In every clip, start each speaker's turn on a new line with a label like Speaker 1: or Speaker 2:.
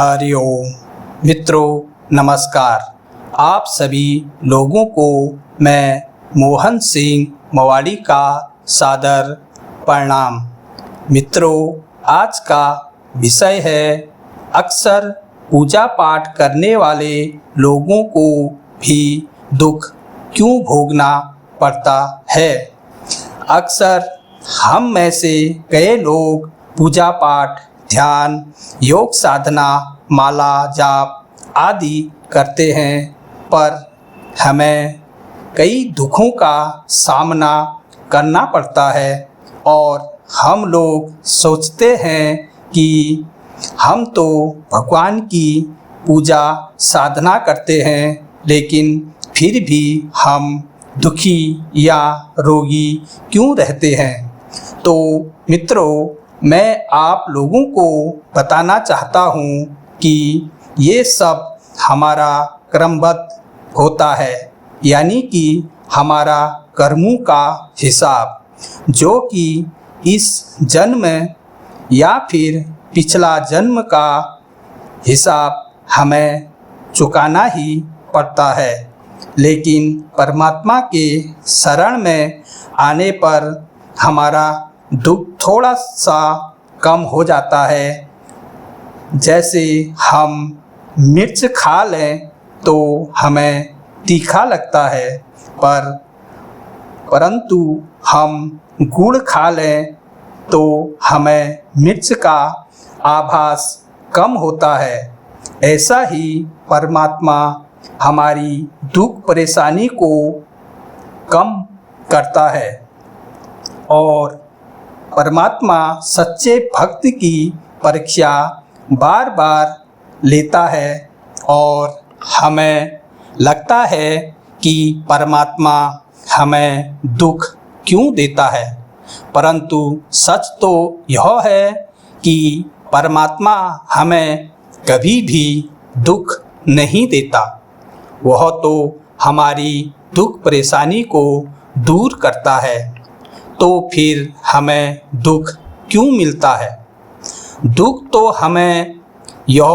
Speaker 1: हरिओम। मित्रों नमस्कार। आप सभी लोगों को मैं मोहन सिंह मवाड़ी का सादर प्रणाम। मित्रों आज का विषय है अक्सर पूजा पाठ करने वाले लोगों को भी दुख क्यों भोगना पड़ता है। अक्सर हम में से कई लोग पूजा पाठ, ध्यान, योग साधना, माला जाप आदि करते हैं, पर हमें कई दुखों का सामना करना पड़ता है और हम लोग सोचते हैं कि हम तो भगवान की पूजा साधना करते हैं, लेकिन फिर भी हम दुखी या रोगी क्यों रहते हैं। तो मित्रों मैं आप लोगों को बताना चाहता हूँ कि ये सब हमारा क्रमबद्ध होता है, यानी कि हमारा कर्मों का हिसाब, जो कि इस जन्म या फिर पिछला जन्म का हिसाब हमें चुकाना ही पड़ता है। लेकिन परमात्मा के शरण में आने पर हमारा दुख थोड़ा सा कम हो जाता है। जैसे हम मिर्च खा लें तो हमें तीखा लगता है, परंतु हम गुड़ खा लें तो हमें मिर्च का आभास कम होता है। ऐसा ही परमात्मा हमारी दुख परेशानी को कम करता है और परमात्मा सच्चे भक्त की परीक्षा बार बार लेता है और हमें लगता है कि परमात्मा हमें दुख क्यों देता है, परंतु सच तो यह है कि परमात्मा हमें कभी भी दुख नहीं देता। वह तो हमारी दुख परेशानी को दूर करता है, तो फिर हमें दुख क्यों मिलता है। दुख तो हमें यह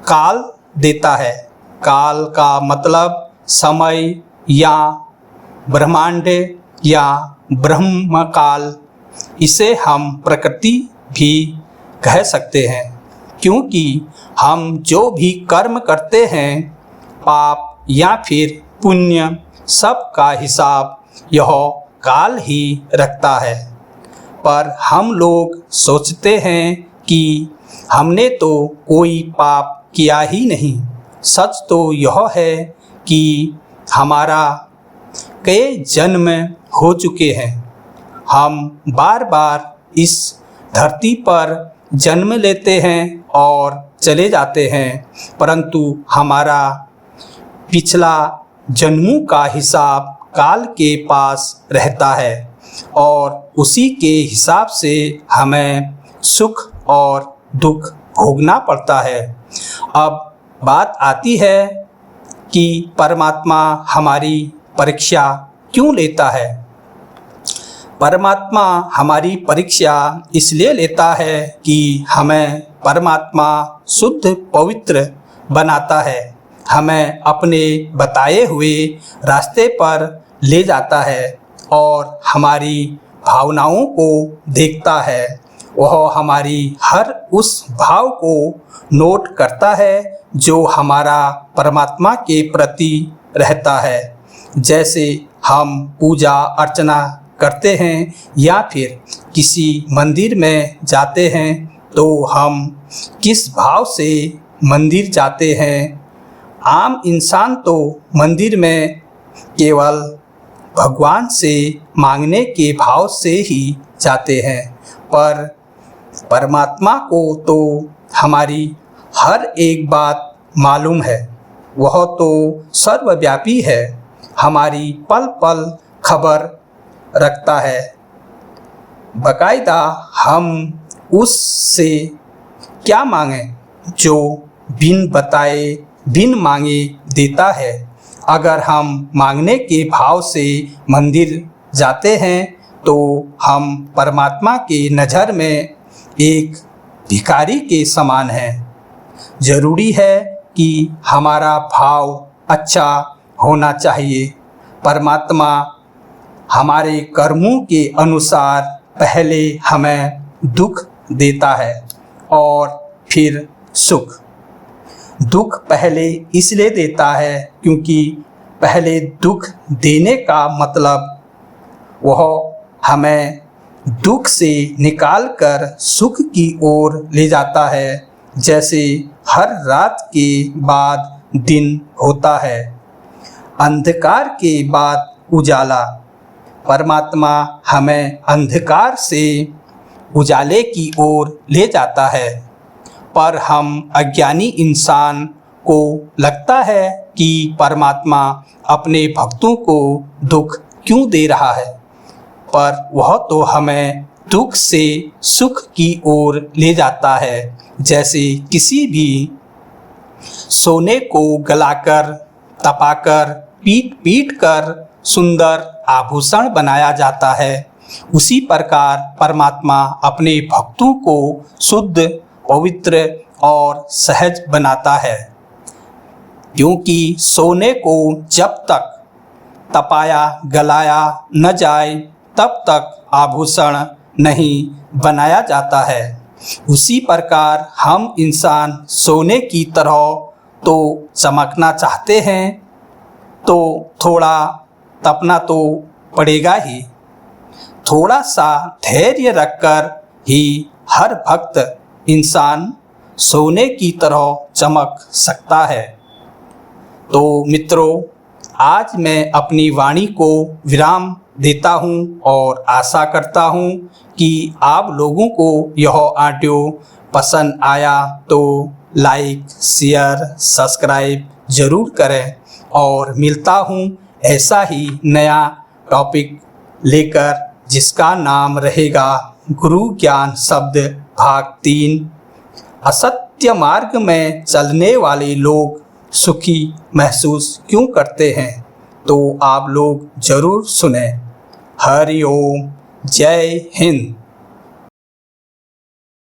Speaker 1: काल देता है। काल का मतलब समय या ब्रह्मांड या ब्रह्म काल, इसे हम प्रकृति भी कह सकते हैं, क्योंकि हम जो भी कर्म करते हैं, पाप या फिर पुण्य, सब का हिसाब यह काल ही रखता है। पर हम लोग सोचते हैं कि हमने तो कोई पाप किया ही नहीं। सच तो यह है कि हमारा कई जन्म हो चुके हैं। हम बार बार इस धरती पर जन्म लेते हैं और चले जाते हैं, परंतु हमारा पिछला जन्मों का हिसाब काल के पास रहता है और उसी के हिसाब से हमें सुख और दुख भोगना पड़ता है। अब बात आती है कि परमात्मा हमारी परीक्षा क्यों लेता है। परमात्मा हमारी परीक्षा इसलिए लेता है कि हमें परमात्मा शुद्ध पवित्र बनाता है, हमें अपने बताए हुए रास्ते पर ले जाता है और हमारी भावनाओं को देखता है। वह हमारी हर उस भाव को नोट करता है जो हमारा परमात्मा के प्रति रहता है। जैसे हम पूजा अर्चना करते हैं या फिर किसी मंदिर में जाते हैं, तो हम किस भाव से मंदिर जाते हैं। आम इंसान तो मंदिर में केवल भगवान से मांगने के भाव से ही जाते हैं, पर परमात्मा को तो हमारी हर एक बात मालूम है। वह तो सर्वव्यापी है, हमारी पल पल खबर रखता है। बाकायदा हम उससे क्या मांगें जो बिन बताए बिन मांगे देता है। अगर हम मांगने के भाव से मंदिर जाते हैं तो हम परमात्मा की नज़र में एक भिखारी के समान हैं। ज़रूरी है कि हमारा भाव अच्छा होना चाहिए। परमात्मा हमारे कर्मों के अनुसार पहले हमें दुख देता है और फिर सुख। दुख पहले इसलिए देता है क्योंकि पहले दुख देने का मतलब वह हमें दुख से निकालकर सुख की ओर ले जाता है। जैसे हर रात के बाद दिन होता है, अंधकार के बाद उजाला। परमात्मा हमें अंधकार से उजाले की ओर ले जाता है, पर हम अज्ञानी इंसान को लगता है कि परमात्मा अपने भक्तों को दुख क्यों दे रहा है, पर वह तो हमें दुख से सुख की ओर ले जाता है। जैसे किसी भी सोने को गलाकर, तपाकर, पीट कर सुंदर आभूषण बनाया जाता है, उसी प्रकार परमात्मा अपने भक्तों को शुद्ध, पवित्र और सहज बनाता है। क्योंकि सोने को जब तक तपाया गलाया न जाए तब तक आभूषण नहीं बनाया जाता है। उसी प्रकार हम इंसान सोने की तरह तो चमकना चाहते हैं तो थोड़ा तपना तो पड़ेगा ही। थोड़ा सा धैर्य रखकर ही हर भक्त इंसान सोने की तरह चमक सकता है। तो मित्रों, आज मैं अपनी वाणी को विराम देता हूँ और आशा करता हूँ कि आप लोगों को यह ऑडियो पसंद आया तो लाइक, शेयर, सब्सक्राइब ज़रूर करें। और मिलता हूँ ऐसा ही नया टॉपिक लेकर, जिसका नाम रहेगा गुरु ज्ञान शब्द भाग 3। असत्य मार्ग में चलने वाले लोग सुखी महसूस क्यों करते हैं, तो आप लोग ज़रूर सुने। हरि ओम, जय हिंद।